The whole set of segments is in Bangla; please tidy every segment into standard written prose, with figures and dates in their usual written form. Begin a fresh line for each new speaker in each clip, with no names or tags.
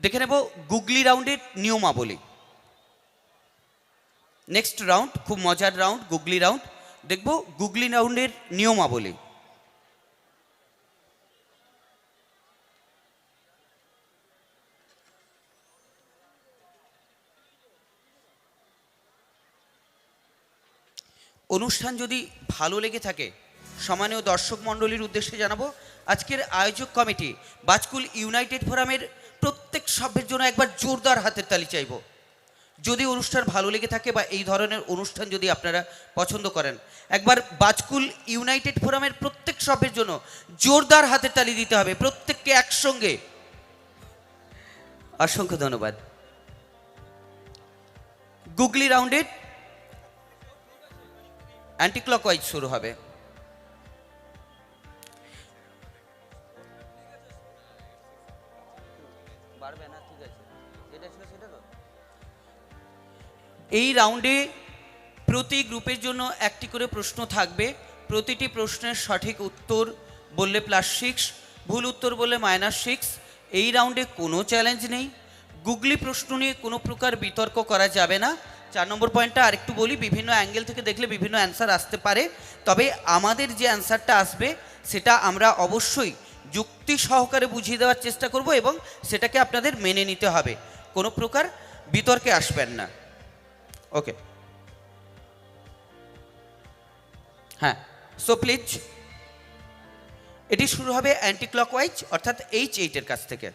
দেখে নেব গুগলি রাউন্ডের নিয়মাবলী। নেক্সট রাউন্ড খুব মজার রাউন্ড, গুগলি রাউন্ড। দেখব গুগলি রাউন্ডের নিয়মাবলী। অনুষ্ঠান যদি ভালো লেগে থাকে সম্মানীয় দর্শক মণ্ডলীর উদ্দেশ্যে জানাবো, আজকের আয়োজক কমিটি বাজকুল ইউনাইটেড ফোরামের প্রত্যেক সভ্যের জন্য একবার জোরদার হাতের তালি চাইব। যদি অনুষ্ঠান ভালো লেগে থাকে বা এই ধরনের অনুষ্ঠান যদি আপনারা পছন্দ করেন, একবার বাজকুল ইউনাইটেড ফোরামের প্রত্যেক সভ্যের জন্য জোরদার হাতের তালি দিতে হবে, প্রত্যেককে একসঙ্গে। অসংখ্য ধন্যবাদ। গুগলি রাউন্ডের অ্যান্টি ক্লকওয়াইজ শুরু হবে। এই রাউন্ডে প্রতি গ্রুপের জন্য একটি করে প্রশ্ন থাকবে। প্রতিটি প্রশ্নের সঠিক উত্তর বললে +6, ভুল উত্তর বললে -6। এই রাউন্ডে কোনো চ্যালেঞ্জ নেই। গুগলি প্রশ্ন নিয়ে কোনো প্রকার বিতর্ক করা যাবে না। 4 নম্বর পয়েন্টটা আরেকটু বলি, বিভিন্ন অ্যাঙ্গেল থেকে দেখলে বিভিন্ন অ্যান্সার আসতে পারে, তবে আমাদের যে অ্যান্সারটা আসবে সেটা আমরা অবশ্যই যুক্তি সহকারে বুঝিয়ে দেওয়ার চেষ্টা করব এবং সেটাকে আপনাদের মেনে নিতে হবে, কোনো প্রকার বিতর্কে আসবেন না। ওকে, হ্যাঁ, সো প্লিজ এটি শুরু হবে অ্যান্টি ক্লকওয়াইজ অর্থাৎ H8 এর কাছ থেকে।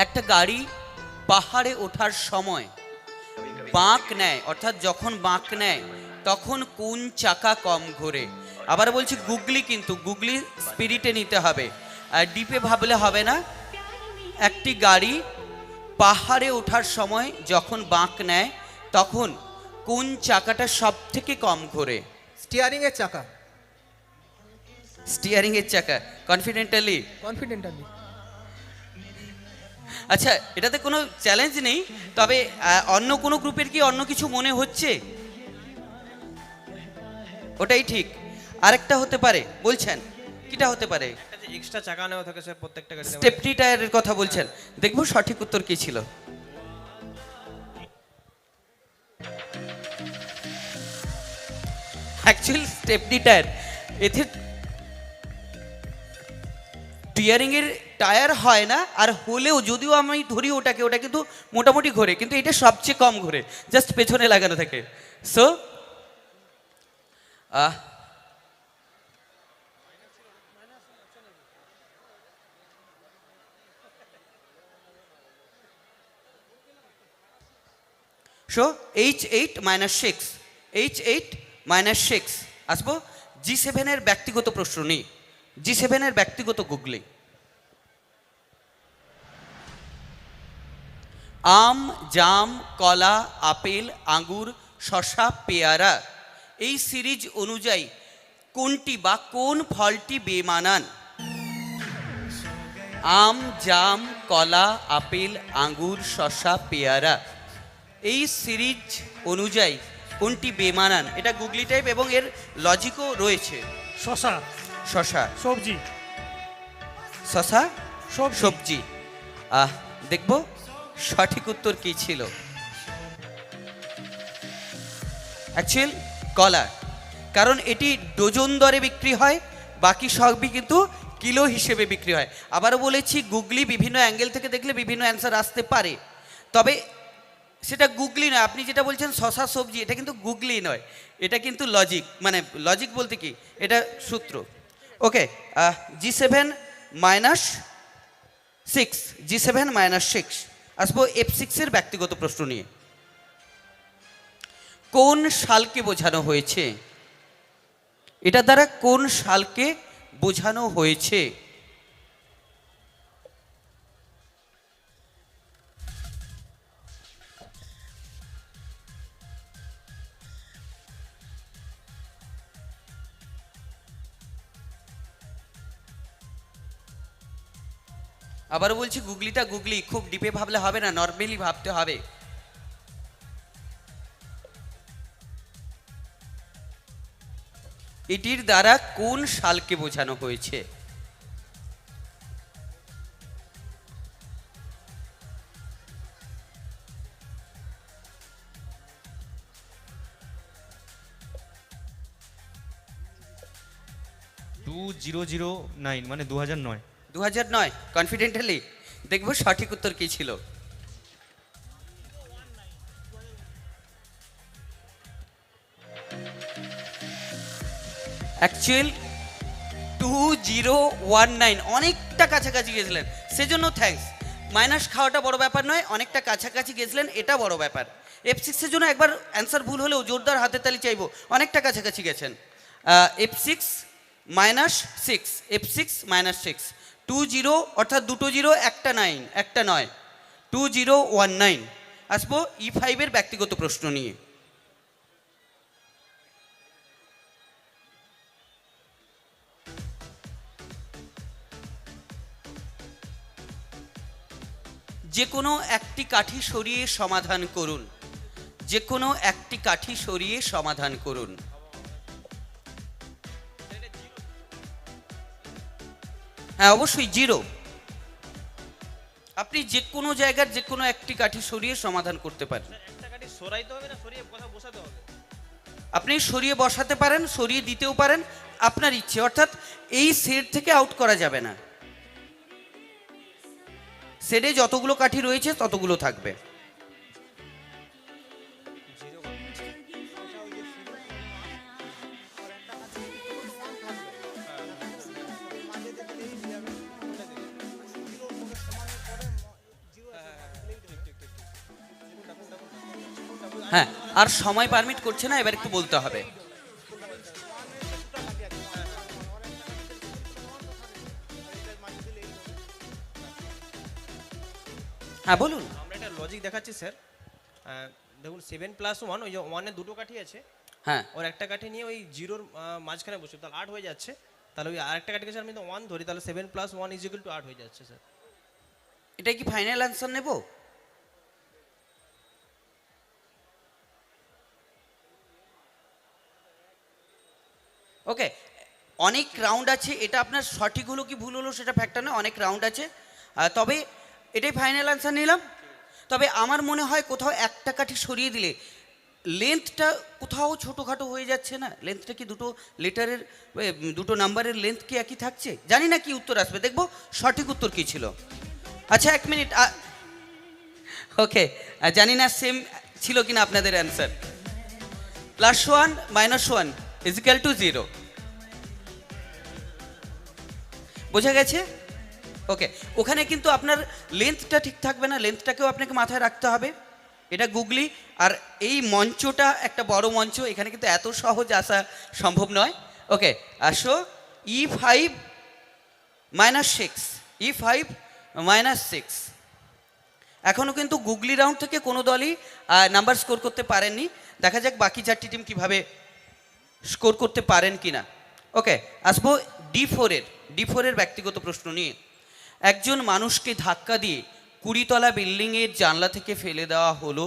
একটা গাড়ি পাহাড়ে ওঠার সময় বাঁক নেয়, অর্থাৎ যখন বাঁক নেয় তখন কোন চাকা কম ঘোরে? আবার বলছি গুগলি, কিন্তু গুগলি স্পিরিটে নিতে হবে, আর ডিপে ভাবলে হবে না। একটি গাড়ি পাহাড়ে ওঠার সময় যখন বাঁক নেয় তখন কোন চাকাটা সব থেকে কম ঘোরে?
স্টিয়ারিং এর চাকা।
স্টিয়ারিং এর চাকা, কনফিডেন্টালি?
কনফিডেন্টালি।
আচ্ছা, এটাতে কোনো চ্যালেঞ্জ নেই, তবে অন্য কোনো গ্রুপের কি অন্য কিছু মনে হচ্ছে? ওটাই ঠিক। আরেকটা হতে পারে বলছেন, কিটা হতে পারে?
এক্সট্রা চাকা নেওয়া থাকে স্যার প্রত্যেকটা গাড়িতে।
স্টেপনি টায়ারের কথা বলছেন। দেখবো সঠিক উত্তর কি ছিল। অ্যাকচুয়ালি স্টেপনি টায়ার, এতে টিয়ারিং এর টায়ার হয় না, আর হলেও যদিও আমি ধরি ওটাকে, ওটা কিন্তু মোটামুটি ঘোরে, কিন্তু এটা সবচেয়ে কম ঘোরে, জাস্ট পেছনে লাগানো থাকে। সো সো H8 -6, H8 -6 আসবো। G7 এর ব্যক্তিগত প্রশ্ন নেই, G7 এর ব্যক্তিগত গুগলি। আম, জাম, কলা, আপেল, আঙ্গুর, শসা, পেয়ারা, এই সিরিজ অনুযায়ী কোনটি বা কোন ফলটি বেমানান? আম, জাম, কলা, আপেল, আঙ্গুর, শসা, পেয়ারা, এই সিরিজ অনুযায়ী কোনটি বেমানান? এটা গুগলি টাইপ এবং এর লজিকও রয়েছে।
শশা।
শসা,
সবজি।
শসা সবজি। দেখব সঠিক উত্তর কি ছিল। অ্যাকচুয়াল কলা, কারণ এটি ডজন দরে বিক্রি হয়, বাকি সবই কিন্তু কিলো হিসেবে বিক্রি হয়। আবারও বলেছি, গুগলি বিভিন্ন অ্যাঙ্গেল থেকে দেখলে বিভিন্ন অ্যান্সার আসতে পারে, তবে সেটা গুগলি নয়। আপনি যেটা বলছেন শসা সবজি, এটা কিন্তু গুগলি নয়, এটা কিন্তু লজিক, মানে লজিক বলতে কি, এটা সূত্র। ওকে, G7 -6, G7 -6 আসবো F6 এর ব্যক্তিগত প্রশ্ন নিয়ে। কোন সালকে বোঝানো হয়েছে? এটা দ্বারা কোন সালকে বোঝানো হয়েছে? আবারও বলছি, গুগলিটা গুগলি, খুব ডিপে ভাবলে হবে না, নর্মালি ভাবতে হবে। এটির দ্বারা কোন সালকে বোঝানো হয়েছে?
টু 2009 মানে 2009।
2009 কনফিডেন্টালি দেখবো সঠিক উত্তর কি ছিল। অ্যাকচুয়াল 2019, অনেকটা কাছাকাছি গেছিলেন, সেজন্য থ্যাঙ্কস। মাইনাস খাওয়াটা বড় ব্যাপার নয়, অনেকটা কাছাকাছি গেছিলেন, এটা বড় ব্যাপার। F6-এর জন্য একবার অ্যান্সার ভুল হলেও জোরদার হাতের তালি চাইবো, অনেকটা কাছাকাছি গেছেন। F6 minus six, F6 minus six, 20 অর্থাৎ দুটো জিরো, একটা নাইন, একটা নয়, 2019। আসবো E5-এর ব্যক্তিগত প্রশ্ন নিয়ে। যে কোনো একটি কাঠি সরিয়ে সমাধান করুন, যে কোনো একটি কাঠি সরিয়ে সমাধান করুন। হ্যাঁ অবশ্যই জিরো। আপনি যে কোনো জায়গার যে কোনো একটি কাঠি সরিয়ে সমাধান করতে পারেন।
একটা কাঠি সরাইতে হবে না সরিয়ে কোথাও বসাতে হবে?
আপনি সরিয়ে বসাতে পারেন, সরিয়ে দিতেও পারেন, আপনার ইচ্ছে। অর্থাৎ এই সেট থেকে আউট করা যাবে না, সেটে যতগুলো কাঠি রয়েছে ততগুলো থাকবে। হ্যাঁ, আর সময় পারমিট করছে না, এবার একটু বলতে হবে। হ্যাঁ বলুন।
আমরা একটা লজিক দেখাচ্ছি স্যার। দেখুন 7+1, ওই যে 1-এর দুটো কাঠি আছে,
হ্যাঁ
ওর একটা কাঠি নিয়ে ওই জিরোর মাঝখানে বসে, তাহলে 8 হয়ে যাচ্ছে। তাহলে ওই আরেকটা কাঠিকে স্যার আমি তো 1 ধরি, তাহলে 7+1 = 8 হয়ে যাচ্ছে স্যার।
এটা কি ফাইনাল অ্যান্সার নেব? ওকে, অনেক রাউন্ড আছে, এটা আপনার সঠিক হলো কি ভুল হলো সেটা ফ্যাক্টর নয়, অনেক রাউন্ড আছে। তবে এটাই ফাইনাল অ্যান্সার নিলাম। তবে আমার মনে হয় কোথাও একটা কাঠি সরিয়ে দিলে লেন্থটা কোথাও ছোটোখাটো হয়ে যাচ্ছে না? লেন্থটা কি দুটো লেটারের, দুটো নাম্বারের লেন্থ কি একই থাকছে? জানি না কি উত্তর আসবে, দেখবো সঠিক উত্তর কি ছিল। আচ্ছা এক মিনিট, ওকে, জানি না সেম ছিল কিনা আপনাদের অ্যান্সার। +1 -1 = 0, বোঝা গেছে? ওকে, ওখানে কিন্তু আপনার লেন্থটা ঠিক থাকবে না, লেন্থটাকেও আপনাকে মাথায় রাখতে হবে। এটা গুগলি। আর এই মঞ্চটা একটা বড় মঞ্চ, এখানে কিন্তু এত সহজ আসা সম্ভব নয়। ওকে, আসো E5 -6, E5 -6। এখনও কিন্তু গুগলি রাউন্ড থেকে কোনো দলই নাম্বার স্কোর করতে পারেননি। দেখা যাক বাকি চারটি টিম কিভাবে স্কোর করতে পারেন কিনা। ওকে, আসবো D4-এর ব্যক্তিগত প্রশ্ন নিয়ে। একজন মানুষকে ধাক্কা দিয়ে 20তলা বিল্ডিংয়ের জানলা থেকে ফেলে দেওয়া হলো,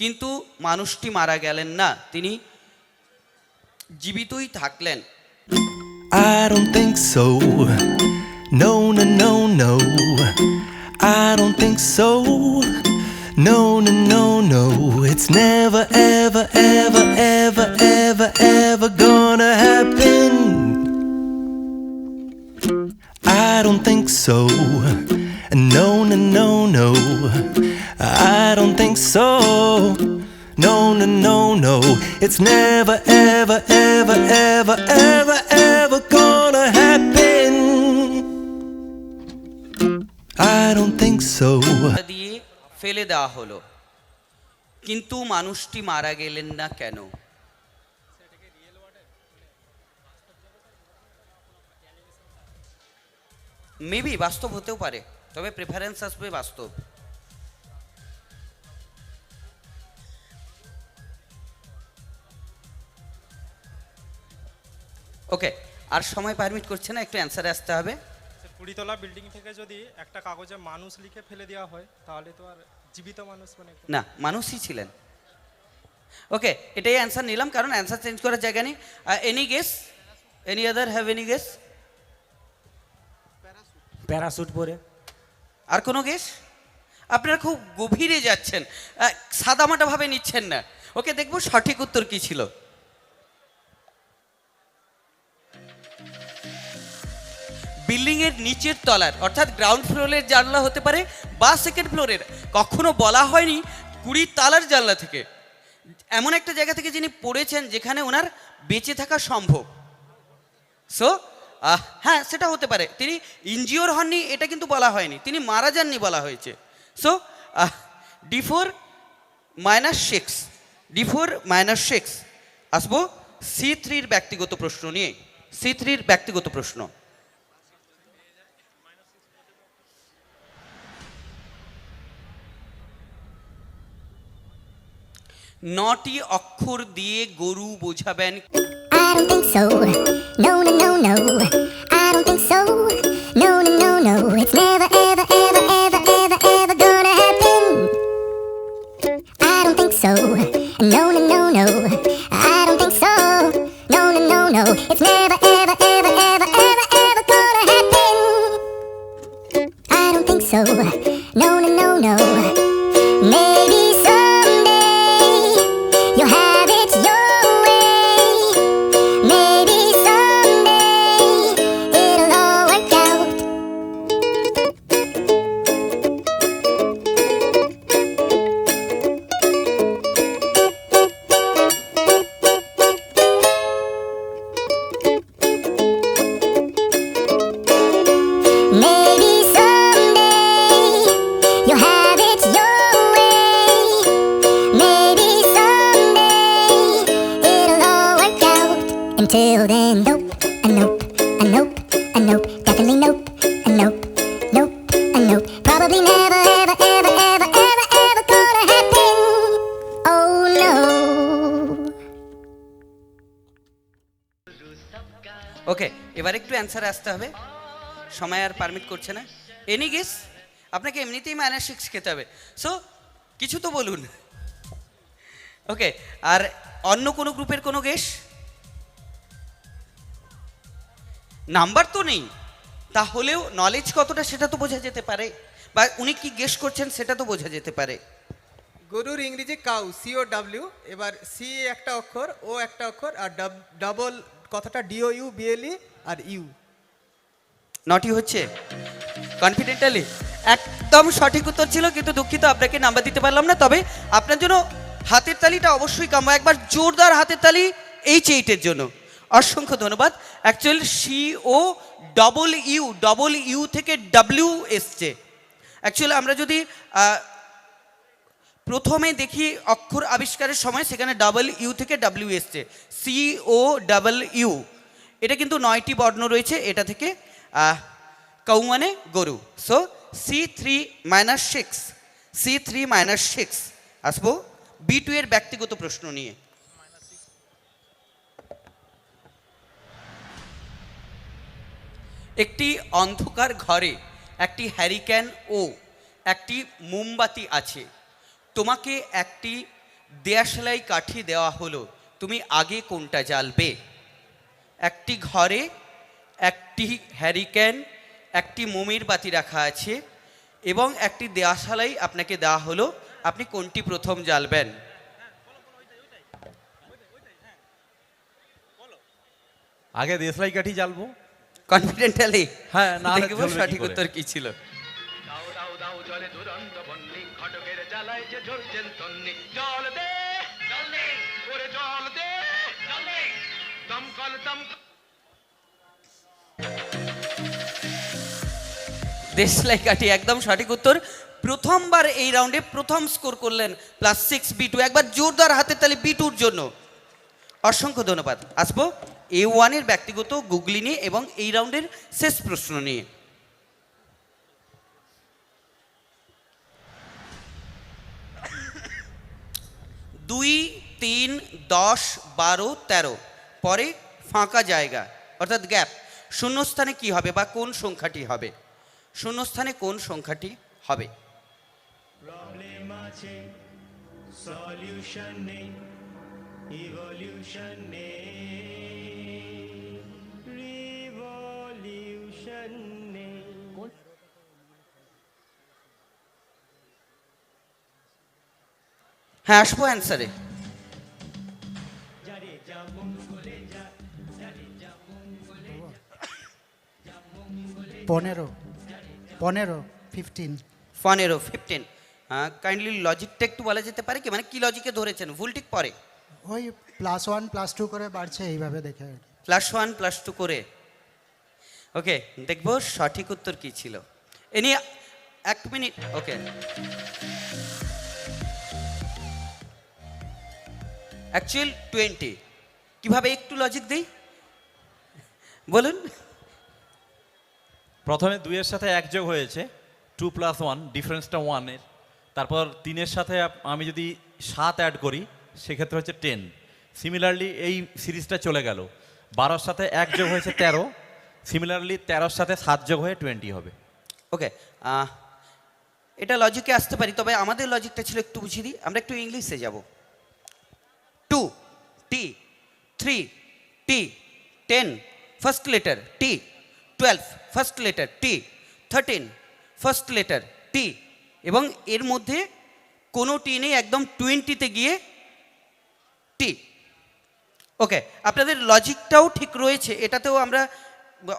কিন্তু মানুষটি মারা গেলেন না, তিনি জীবিতই থাকলেন।
I don't think so. No, no, no, no. I don't think so. No, no, no, no. It's never, ever, ever, ever, ever, ever gonna happen. I don't think so. No, no, no, no. I don't think so. No, no, no, no. It's never, ever, ever, ever, ever, ever gonna happen. I don't think so.
দিয়ে ফেলে দেওয়া হলো, কিন্তু মানুষটি মারা গেলেন না কেন? মেবি বাস্তব হতেও পারে, তবে প্রেফারেন্স আসবে বাস্তব। ওকে, আর সময় পারমিট করছে না, একটু অ্যান্সারে আসতে হবে।
20তলা বিল্ডিং থেকে যদি একটা কাগজে মানুষ লিখে ফেলে দেওয়া হয় তাহলে তো আর জীবিত মানুষ মানে
না, মানুষই ছিলেন। ওকে, এটাই অ্যান্সার নিলাম, কারণ অ্যান্সার চেঞ্জ করার জায়গা নেই। Any guess? Any other have any guess?
Parachute পরে।
আর কোনো গেস? আপনারা খুব গভীরে যাচ্ছেন, সাদামাটাভাবে নিচ্ছেন না। ওকে, দেখবো সঠিক উত্তর কি ছিল। বিল্ডিং এর নিচের তলার অর্থাৎ গ্রাউন্ড ফ্লোরের জানলা হতে পারে বা সেকেন্ড ফ্লোরের, কখনো বলা হয়নি 20 তালার জানলা থেকে। এমন একটা জায়গা থেকে যিনি পড়েছেন যেখানে ওনার বেঁচে থাকা সম্ভব। সো হ্যাঁ, সেটা হতে পারে। তিনি ইনজিওর হননি এটা কিন্তু বলা হয়নি, তিনি মারা যাননি বলা হয়েছে। So D4 -6, D4 -6। আসবো C3-র ব্যক্তিগত প্রশ্ন নিয়ে। C3-র ব্যক্তিগত প্রশ্ন। 9টি অক্ষর দিয়ে গরু বোঝাবেন।
I don't think so. No, no, no, no. I don't think so. No, no, no, no. It's never, ever, ever, ever, ever, ever gonna happen. I don't think so. No, no, no, no. I don't think so. No, no, no, no. It's never, ever, ever, ever, ever, ever gonna happen. I don't think so. No, no, no, no. Maybe someday you'll have it your way. Maybe someday it'll all work out. Maybe someday you'll have it your way. Maybe someday it'll all work out. Until then, nope, a nope, a nope, a nope, definitely nope, a nope, nope, a nope. Probably never, ever, ever, ever, ever, ever gonna happen. Oh no.
ওকে, এবার একটু অ্যান্সারে আসতে হবে, সময় আর পারমিট করছে না। Any guess? আপনাকে এমনিতেই -6 খেতে হবে। সো কিছু তো বলুন। ওকে, আর অন্য কোনো গ্রুপের কোনো গেস? নাম্বার তো নেই, তাহলেও নলেজ কতটা সেটা তো বোঝা যেতে পারে, বা উনি কি গেস করছেন সেটা তো বোঝা যেতে পারে।
গরুর ইংরেজি কাউ, COW। এবার সি একটা অক্ষর, ও একটা অক্ষর, আর ডাবল কথাটা DOUBLE আর ইউ।
নটি হচ্ছে কনফিডেন্টালি একদম সঠিক উত্তর ছিল, কিন্তু দুঃখিত আপনাকে নাম্বার দিতে পারলাম না। তবে আপনার জন্য হাতের তালিটা অবশ্যই কাম্য, একবার জোরদার হাতের তালি H8-এর জন্য। অসংখ্য ধন্যবাদ। অ্যাকচুয়াল COIU থেকে W এসছে। অ্যাকচুয়ালি আমরা যদি প্রথমে দেখি অক্ষর আবিষ্কারের সময়, সেখানে WU থেকে W এসছে, COIU। এটা কিন্তু 9টি বর্ণ রয়েছে, এটা থেকে কাউ মানে গরু। So C3 -6। আসবো B2 এর ব্যক্তিগত প্রশ্ন নিয়ে। একটি অন্ধকার ঘরে একটি হ্যারিকেন ও একটি মোমবাতি আছে। তোমাকে একটি দেয়াশালাই কাঠি দেওয়া হলো, তুমি আগে কোনটা জ্বালবে? একটি ঘরে একটি হ্যারিকেন, একটি মোমের বাতি রাখা আছে এবং একটি দেয়াশালাই আপনাকে দেওয়া হলো, আপনি কোনটি প্রথম জ্বালবেন?
আগে দেশলাই কাঠি জ্বালবো।
কনফিডেন্টালি?
হ্যাঁ, না হলে
দেখব
জ্বলবে কি
সঠিক
করে?
উত্তর কি ছিল। দেশলাই কাঠি একদম সঠিক উত্তর। প্রথমবার এই রাউন্ডে প্রথম স্কোর করলেন +6 B2। একবার জোরদার হাতের তালি B2-র জন্য। অসংখ্য ধন্যবাদ। আসবো A1-এর ব্যক্তিগত গুগলি নিয়ে এবং এই রাউন্ডের শেষ প্রশ্ন নিয়ে। 2, 3, 10, 12, 13 পরে ফাঁকা জায়গা অর্থাৎ গ্যাপ, শূন্যস্থানে কি হবে বা কোন সংখ্যাটি হবে? শূন্যস্থানে কোন সংখ্যাটি হবে?
প্রবলেম আছে, সলিউশন নেই, ইভলিউশন নেই। সলিউশন নেই
হ্যাঁ, আসবো অ্যান্সারে।
যারে যা মঙ্গলে যা যারে যা মঙ্গলে
15
15 কাইন্ডলি লজিকটা একটু বলা যেতে পারে কি, মানে কি লজিকে ধরেছেন? ভুল ঠিক পরে
ওই +1 +2 করে বাড়ছে এইভাবে দেখে
+1 +2 করে। ওকে, দেখবো সঠিক উত্তর কি ছিল। Any 1 minute. ওকে, অ্যাকচুয়াল 20 কিভাবে একটু লজিক দিই বলুন।
প্রথমে 2-এর সাথে 1 যোগ হয়েছে, 2 + 1, ডিফারেন্সটা 1 এর। তারপর 3-এর সাথে আমি যদি 7 অ্যাড করি সেক্ষেত্রে হচ্ছে 10। সিমিলারলি এই সিরিজটা চলে গেল। 12-এর সাথে 1 যোগ হয়েছে 13, সিমিলারলি 13-এর সাথে 7 যোগ হয়ে 20 হবে।
ওকে, এটা লজিকে আসতে পারি, তবে আমাদের লজিকটা ছিল একটু বুঝিয়ে দিই। আমরা একটু ইংলিশে যাব। 2 T, 3 T, 10 first letter T, 12 first letter T, 13 first letter T, এবং এর মধ্যে কোনো টি নেই, একদম 20-তে গিয়ে T। ওকে, আপনাদের লজিকটাও ঠিক রয়েছে, এটাতেও আমরা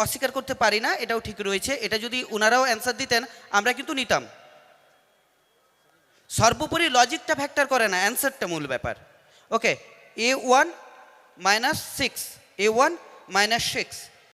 অস্বীকার করতে পারি না, এটাও ঠিক রয়েছে। এটা যদি ওনারাও অ্যান্সার দিতেন আমরা কিন্তু নিতাম। সর্বোপরি লজিকটা ফ্যাক্টর করে না, অ্যান্সারটা মূল ব্যাপার। ওকে, A1 - 6, A1 - 6